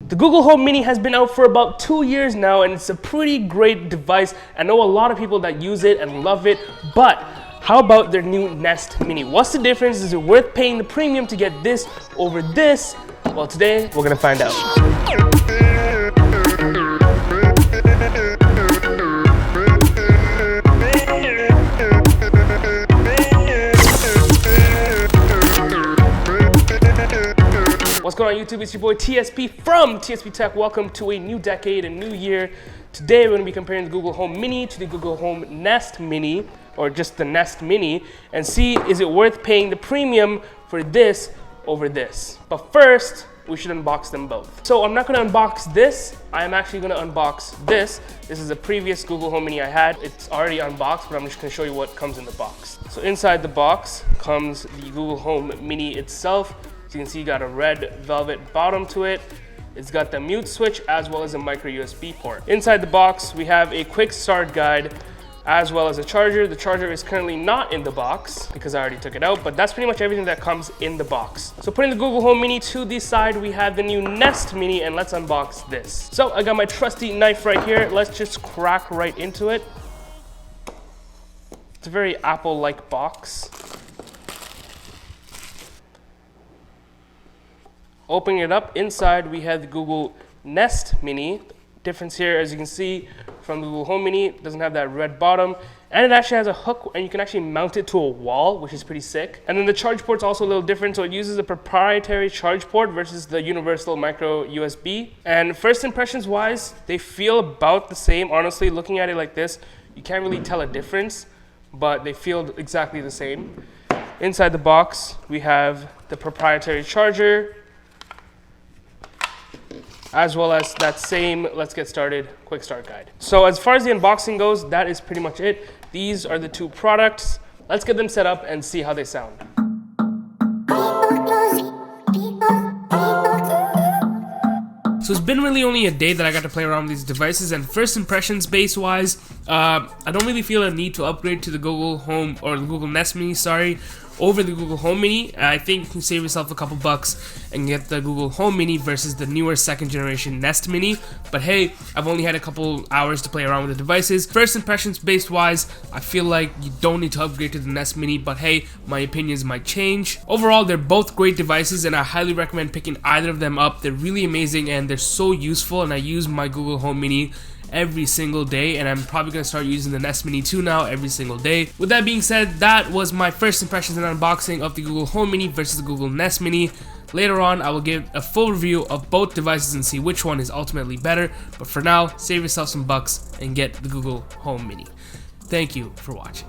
The Google Home Mini has been out for about 2 years now, and it's a pretty great device. I know a lot of people that use it and love it, but how about their new Nest Mini? What's the difference? Is it worth paying the premium to get this over this? Well, today we're gonna find out. What's going on YouTube? It's your boy TSP from TSP Tech. Welcome to a new decade, a new year. Today we're going to be comparing the Google Home Mini to the Google Home Nest Mini, or just the Nest Mini, and see is it worth paying the premium for this over this. But first, we should unbox them both. So I'm not going to unbox this. I'm actually going to unbox this. This is a previous Google Home Mini I had. It's already unboxed, but I'm just going to show you what comes in the box. So inside the box comes the Google Home Mini itself. You can see you got a red velvet bottom to it. It's got the mute switch as well as a micro USB port. Inside the box, we have a quick start guide as well as a charger. The charger is currently not in the box because I already took it out, but that's pretty much everything that comes in the box. So putting the Google Home Mini to the side, we have the new Nest Mini, and let's unbox this. So I got my trusty knife right here. Let's just crack right into it. It's a very Apple-like box. Opening it up, inside we have the Google Nest Mini. Difference here, as you can see from the Google Home Mini, it doesn't have that red bottom, and it actually has a hook, and you can actually mount it to a wall, which is pretty sick. And then the charge port's also a little different, so it uses a proprietary charge port versus the universal micro USB. And first impressions wise, they feel about the same. Honestly, looking at it like this, you can't really tell a difference, but they feel exactly the same. Inside the box, we have the proprietary charger, as well as that same let's get started quick start guide. So as far as the unboxing goes, that is pretty much it. These are the two products. Let's get them set up and see how they sound. So it's been really only a day that I got to play around with these devices, and first impressions base wise, I don't really feel a need to upgrade to the Google Home or the Google Nest Mini, over the Google Home Mini. I think you can save yourself a couple bucks and get the Google Home Mini versus the newer second generation Nest Mini. But hey, I've only had a couple hours to play around with the devices. First impressions based wise, I feel like you don't need to upgrade to the Nest Mini, but hey, my opinions might change. Overall, they're both great devices, and I highly recommend picking either of them up. They're really amazing and they're so useful, and I use my Google Home Mini every single day, and I'm probably going to start using the Nest Mini 2 now every single day. With that being said, that was my first impressions and unboxing of the Google Home Mini versus the Google Nest Mini. Later on, I will give a full review of both devices and see which one is ultimately better, but for now, save yourself some bucks and get the Google Home Mini. Thank you for watching.